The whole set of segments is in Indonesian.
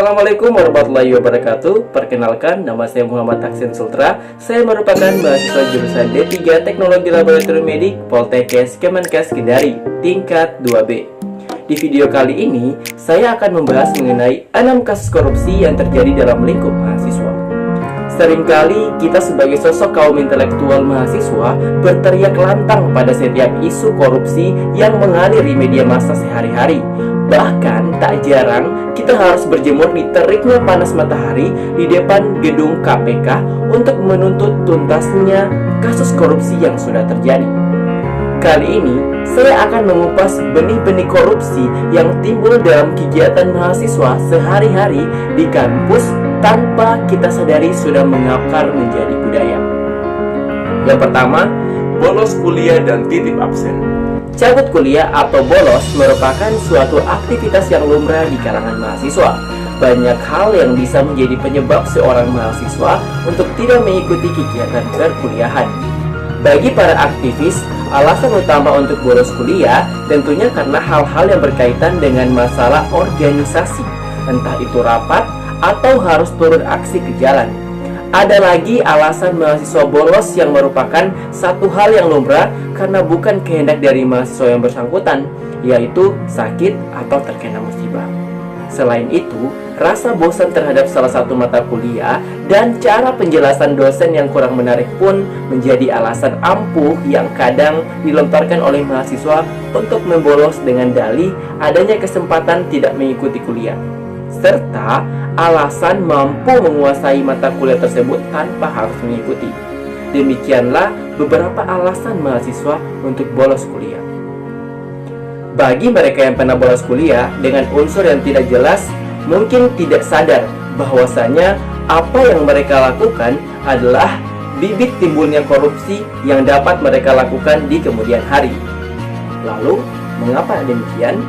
Assalamualaikum warahmatullahi wabarakatuh. Perkenalkan, nama saya Muhammad Aksen Sultra. Saya merupakan mahasiswa jurusan D3 Teknologi Laboratorium Medik Poltekkes Kemenkes Kendari, tingkat 2B. Di video kali ini, saya akan membahas mengenai 6 kasus korupsi yang terjadi dalam lingkup mahasiswa. Seringkali kita sebagai sosok kaum intelektual mahasiswa berteriak lantang pada setiap isu korupsi yang mengalir di media massa sehari-hari. Bahkan tak jarang kita harus berjemur di teriknya panas matahari di depan gedung KPK untuk menuntut tuntasnya kasus korupsi yang sudah terjadi. Kali ini saya akan mengupas benih-benih korupsi yang timbul dalam kegiatan mahasiswa sehari-hari di kampus tanpa kita sadari sudah mengakar menjadi budaya. Yang pertama, bolos kuliah dan titip absen. Cabut kuliah atau bolos merupakan suatu aktivitas yang lumrah di kalangan mahasiswa. Banyak hal yang bisa menjadi penyebab seorang mahasiswa untuk tidak mengikuti kegiatan perkuliahan. Bagi para aktivis, alasan utama untuk bolos kuliah tentunya karena hal-hal yang berkaitan dengan masalah organisasi, entah itu rapat atau harus turun aksi ke jalan. Ada lagi alasan mahasiswa bolos yang merupakan satu hal yang lumrah karena bukan kehendak dari mahasiswa yang bersangkutan, yaitu sakit atau terkena musibah. Selain itu, rasa bosan terhadap salah satu mata kuliah dan cara penjelasan dosen yang kurang menarik pun menjadi alasan ampuh yang kadang dilontarkan oleh mahasiswa untuk membolos dengan dalih adanya kesempatan tidak mengikuti kuliah, serta alasan mampu menguasai mata kuliah tersebut tanpa harus mengikuti. Demikianlah beberapa alasan mahasiswa untuk bolos kuliah. Bagi mereka yang pernah bolos kuliah dengan unsur yang tidak jelas, mungkin tidak sadar bahwasanya apa yang mereka lakukan adalah bibit timbulnya korupsi yang dapat mereka lakukan di kemudian hari. Lalu, mengapa demikian?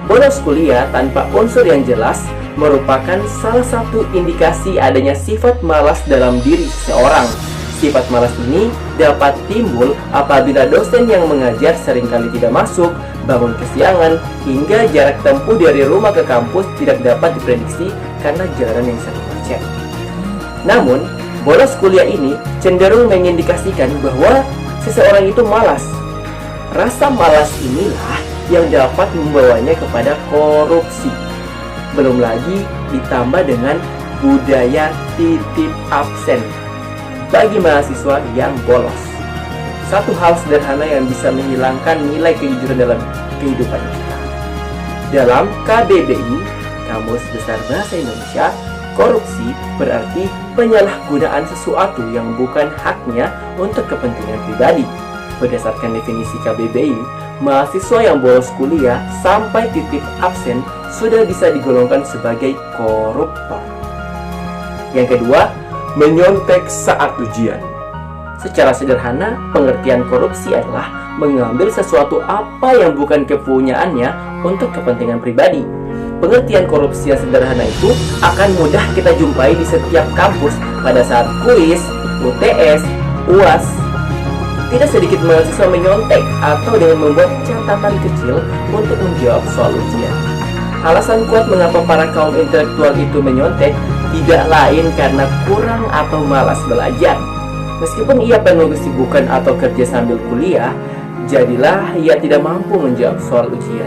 Bolos kuliah tanpa unsur yang jelas merupakan salah satu indikasi adanya sifat malas dalam diri seseorang. Sifat malas ini dapat timbul apabila dosen yang mengajar seringkali tidak masuk, bangun kesiangan, hingga jarak tempuh dari rumah ke kampus tidak dapat diprediksi karena jalanan yang sering macet. Namun, bolos kuliah ini cenderung mengindikasikan bahwa seseorang itu malas. Rasa malas inilah yang dapat membawanya kepada korupsi. Belum lagi ditambah dengan budaya titip absen bagi mahasiswa yang bolos. Satu hal sederhana yang bisa menghilangkan nilai kejujuran dalam kehidupan kita. Dalam KBBI, Kamus Besar Bahasa Indonesia, korupsi berarti penyalahgunaan sesuatu yang bukan haknya untuk kepentingan pribadi. Berdasarkan definisi KBBI, mahasiswa yang bolos kuliah sampai titip absen sudah bisa digolongkan sebagai koruptor. Yang kedua, menyontek saat ujian. Secara sederhana, pengertian korupsi adalah mengambil sesuatu apa yang bukan kepunyaannya untuk kepentingan pribadi. Pengertian korupsi yang sederhana itu akan mudah kita jumpai di setiap kampus pada saat kuis, UTS, UAS. Tidak sedikit mahasiswa menyontek atau dengan membuat catatan kecil untuk menjawab soal ujian. Alasan kuat mengapa para kaum intelektual itu menyontek tidak lain karena kurang atau malas belajar. Meskipun ia penuh kesibukan atau kerja sambil kuliah, jadilah ia tidak mampu menjawab soal ujian.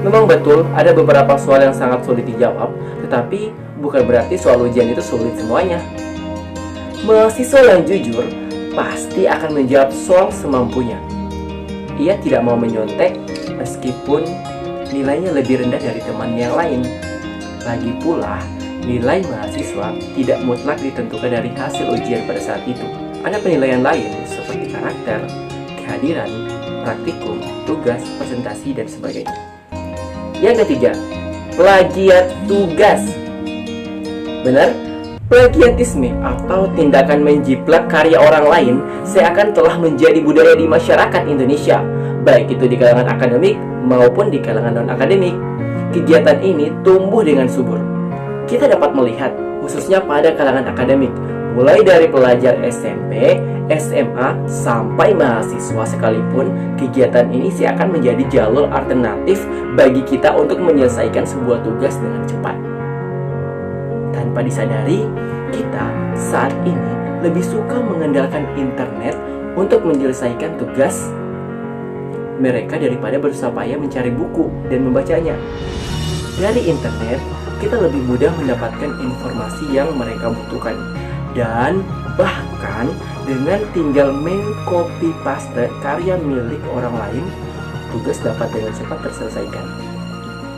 Memang betul ada beberapa soal yang sangat sulit dijawab, tetapi bukan berarti soal ujian itu sulit semuanya. Mahasiswa yang jujur pasti akan menjawab soal semampunya. Ia tidak mau menyontek meskipun nilainya lebih rendah dari temannya yang lain. Lagi pula, nilai mahasiswa tidak mutlak ditentukan dari hasil ujian pada saat itu. Ada penilaian lain seperti karakter, kehadiran, praktikum, tugas, presentasi, dan sebagainya. Yang ketiga, plagiat tugas. Benar? Plagiatisme atau tindakan menjiplak karya orang lain seakan telah menjadi budaya di masyarakat Indonesia, baik itu di kalangan akademik maupun di kalangan non-akademik. Kegiatan ini tumbuh dengan subur. Kita dapat melihat, khususnya pada kalangan akademik, mulai dari pelajar SMP, SMA, sampai mahasiswa sekalipun, kegiatan ini seakan menjadi jalur alternatif bagi kita untuk menyelesaikan sebuah tugas dengan cepat. Tanpa disadari, kita saat ini lebih suka mengandalkan internet untuk menyelesaikan tugas mereka daripada berusaha payah mencari buku dan membacanya. Dari internet, kita lebih mudah mendapatkan informasi yang mereka butuhkan. Dan bahkan dengan tinggal copy paste karya milik orang lain, tugas dapat dengan cepat terselesaikan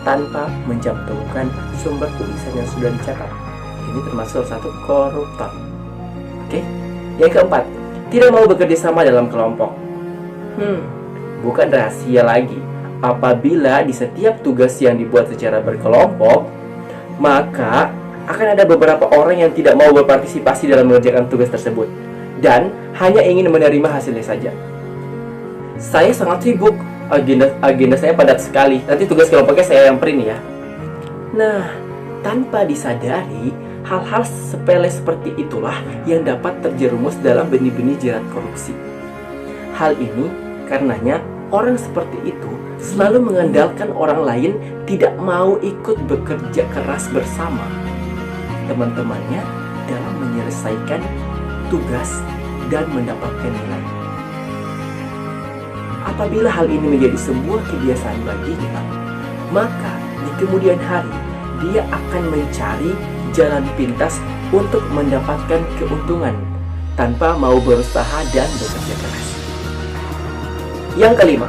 tanpa mencantumkan sumber tulisan yang sudah dicatat. Ini termasuk salah satu koruptor. Oke. Yang keempat, tidak mau bekerja sama dalam kelompok. Bukan rahasia lagi. Apabila di setiap tugas yang dibuat secara berkelompok, maka akan ada beberapa orang yang tidak mau berpartisipasi dalam mengerjakan tugas tersebut dan hanya ingin menerima hasilnya saja. Saya sangat sibuk, agenda saya padat sekali. Nanti tugas kelompoknya saya yang print ya. Nah, tanpa disadari, hal-hal sepele seperti itulah yang dapat terjerumus dalam benih-benih jerat korupsi. Hal ini karenanya orang seperti itu selalu mengandalkan orang lain tidak mau ikut bekerja keras bersama teman-temannya dalam menyelesaikan tugas dan mendapatkan nilai. Apabila hal ini menjadi sebuah kebiasaan baginya, maka di kemudian hari dia akan mencari jalan pintas untuk mendapatkan keuntungan tanpa mau berusaha dan bekerja keras. Yang kelima,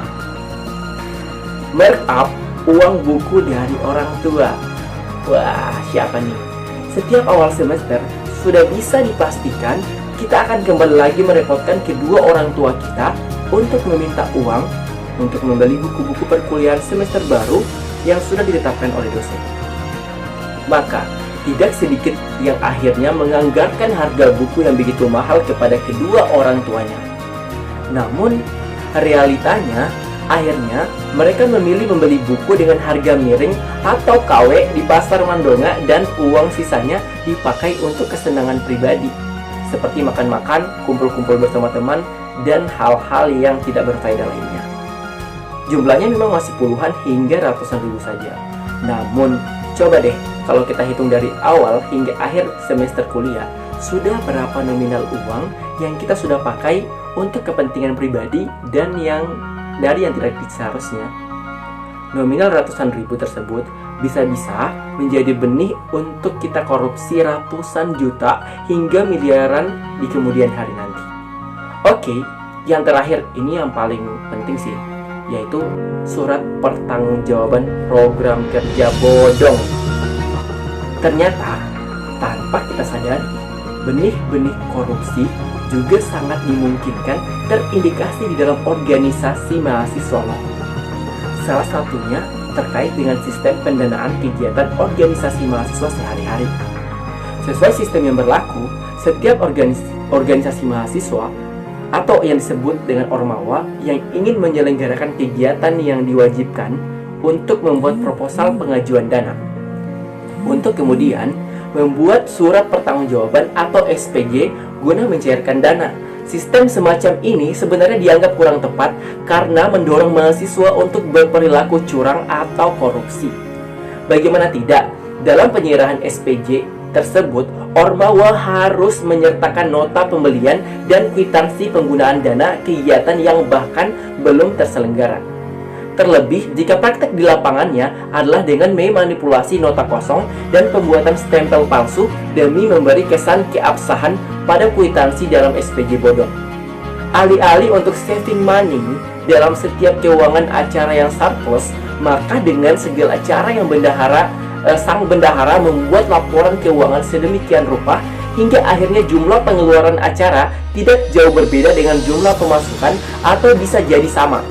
markup uang buku dari orang tua. Wah, siapa nih? Setiap awal semester sudah bisa dipastikan kita akan kembali lagi merepotkan kedua orang tua kita untuk meminta uang untuk membeli buku-buku perkuliahan semester baru yang sudah ditetapkan oleh dosen. Maka, tidak sedikit yang akhirnya menganggarkan harga buku yang begitu mahal kepada kedua orang tuanya. Namun, realitanya, akhirnya mereka memilih membeli buku dengan harga miring atau KW di pasar Mandonga dan uang sisanya dipakai untuk kesenangan pribadi seperti makan-makan, kumpul-kumpul bersama teman, dan hal-hal yang tidak berfaedah lainnya. Jumlahnya memang masih puluhan hingga ratusan ribu saja. Namun, coba deh kalau kita hitung dari awal hingga akhir semester kuliah, sudah berapa nominal uang yang kita sudah pakai untuk kepentingan pribadi dan yang tidak seharusnya. Nominal ratusan ribu tersebut bisa-bisa menjadi benih untuk kita korupsi ratusan juta hingga miliaran di kemudian hari nanti. Oke, yang terakhir ini yang paling penting sih, yaitu surat pertanggungjawaban program kerja bodong. Ternyata, tanpa kita sadari, benih-benih korupsi juga sangat dimungkinkan terindikasi di dalam organisasi mahasiswa. Salah satunya terkait dengan sistem pendanaan kegiatan organisasi mahasiswa sehari-hari. Sesuai sistem yang berlaku, setiap organisasi mahasiswa atau yang disebut dengan ormawa yang ingin menyelenggarakan kegiatan yang diwajibkan untuk membuat proposal pengajuan dana, untuk kemudian membuat surat pertanggungjawaban atau SPG guna mencairkan dana. Sistem semacam ini sebenarnya dianggap kurang tepat karena mendorong mahasiswa untuk berperilaku curang atau korupsi. Bagaimana tidak, dalam penyerahan SPG tersebut, ormawa harus menyertakan nota pembelian dan kwitansi penggunaan dana kegiatan yang bahkan belum terselenggara. Terlebih jika praktek di lapangannya adalah dengan memanipulasi nota kosong dan pembuatan stempel palsu demi memberi kesan keabsahan pada kwitansi dalam SPG bodong. Alih-alih untuk saving money dalam setiap keuangan acara yang surplus, maka dengan segala cara yang sang bendahara membuat laporan keuangan sedemikian rupa hingga akhirnya jumlah pengeluaran acara tidak jauh berbeda dengan jumlah pemasukan atau bisa jadi sama.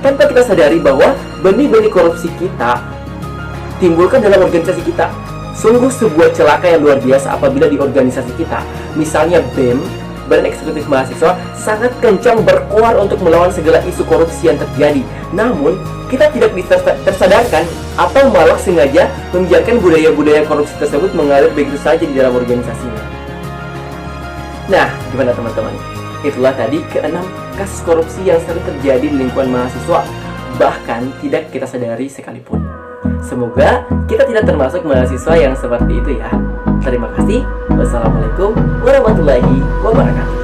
Tanpa kita sadari bahwa benih-benih korupsi kita timbulkan dalam organisasi kita. Sungguh sebuah celaka yang luar biasa apabila di organisasi kita, misalnya BEM, Badan Eksekutif Mahasiswa, sangat kencang berkoar untuk melawan segala isu korupsi yang terjadi. Namun, kita tidak bisa tersadarkan atau malah sengaja membiarkan budaya-budaya korupsi tersebut mengalir begitu saja di dalam organisasinya. Nah, gimana teman-teman? Itulah tadi ke-6 kasus korupsi yang sering terjadi di lingkungan mahasiswa, bahkan tidak kita sadari sekalipun. Semoga kita tidak termasuk mahasiswa yang seperti itu ya. Terima kasih. Wassalamualaikum warahmatullahi wabarakatuh.